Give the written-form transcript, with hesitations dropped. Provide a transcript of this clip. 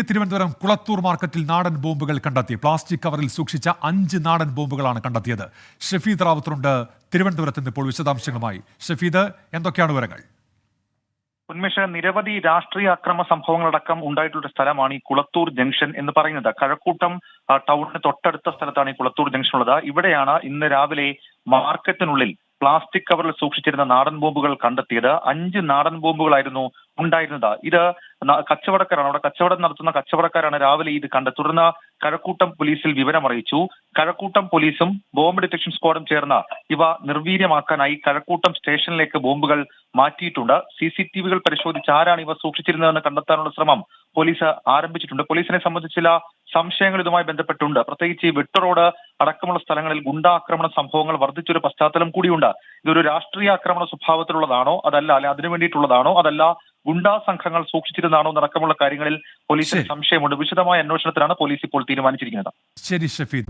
തിരുവനന്തപുരം കുളത്തൂർ മാർക്കറ്റിൽ നാടൻ ബോംബുകൾ കണ്ടെത്തി. പ്ലാസ്റ്റിക് കവറിൽ സൂക്ഷിച്ച 5 നാടൻ ബോംബുകളാണ് കണ്ടെത്തിയത്. ഷഫീദ് റാവുത്തറുണ്ട് തിരുവനന്തപുരത്ത് നിന്ന് ഇപ്പോൾ വിശദാംശങ്ങളുമായി. ഷഫീദ്, എന്തൊക്കെയാണ് വിവരങ്ങൾ? ഉന്മേഷ, നിരവധി രാഷ്ട്രീയ അക്രമ സംഭവങ്ങളടക്കം ഉണ്ടായിട്ടുള്ള സ്ഥലമാണ് ഈ കുളത്തൂർ ജംഗ്ഷൻ എന്ന് പറയുന്നത്. കഴക്കൂട്ടം ടൗണിന് തൊട്ടടുത്ത സ്ഥലത്താണ് ഈ കുളത്തൂർ ജംഗ്ഷൻ ഉള്ളത്. ഇവിടെയാണ് ഇന്ന് രാവിലെ മാർക്കറ്റിനുള്ളിൽ പ്ലാസ്റ്റിക് കവറിൽ സൂക്ഷിച്ചിരുന്ന നാടൻ ബോംബുകൾ കണ്ടെത്തിയത്. 5 നാടൻ ബോംബുകളായിരുന്നു ഉണ്ടായിരുന്നത്. ഇത് കച്ചവടക്കാരാണ്, അവിടെ കച്ചവടം നടത്തുന്ന കച്ചവടക്കാരാണ് രാവിലെ ഇത് കണ്ടത്. തുടർന്ന് കഴക്കൂട്ടം പോലീസിൽ വിവരമറിയിച്ചു. കഴക്കൂട്ടം പോലീസും ബോംബ് ഡിറ്റക്ഷൻ സ്ക്വാഡും ചേർന്ന് ഇവ നിർവീര്യമാക്കാനായി കഴക്കൂട്ടം സ്റ്റേഷനിലേക്ക് ബോംബുകൾ മാറ്റിയിട്ടുണ്ട്. CCTV പരിശോധിച്ച് ആരാണ് ഇവ സൂക്ഷിച്ചിരുന്നതെന്ന് കണ്ടെത്താനുള്ള ശ്രമം പോലീസ് ആരംഭിച്ചിട്ടുണ്ട്. പോലീസിനെ സംബന്ധിച്ച് ചില സംശയങ്ങൾ ഇതുമായി ബന്ധപ്പെട്ടുണ്ട്. പ്രത്യേകിച്ച് ഈ വെട്ട് റോഡ് അടക്കമുള്ള സ്ഥലങ്ങളിൽ ഗുണ്ടാക്രമണ സംഭവങ്ങൾ വർദ്ധിച്ചൊരു പശ്ചാത്തലം കൂടിയുണ്ട്. ഇതൊരു രാഷ്ട്രീയ ആക്രമണ സ്വഭാവത്തിലുള്ളതാണോ, അതല്ല അതിനു വേണ്ടിയിട്ടുള്ളതാണോ, അതല്ല ഗുണ്ടാ സംഘങ്ങൾ സൂക്ഷിച്ചിരുന്നാണോ എന്നടക്കമുള്ള കാര്യങ്ങളിൽ പോലീസിന് സംശയമുണ്ട്. വിശദമായ അന്വേഷണത്തിലാണ് പോലീസ് ഇപ്പോൾ തീരുമാനിച്ചിരിക്കുന്നത്. ശരി ഷഫീദ്.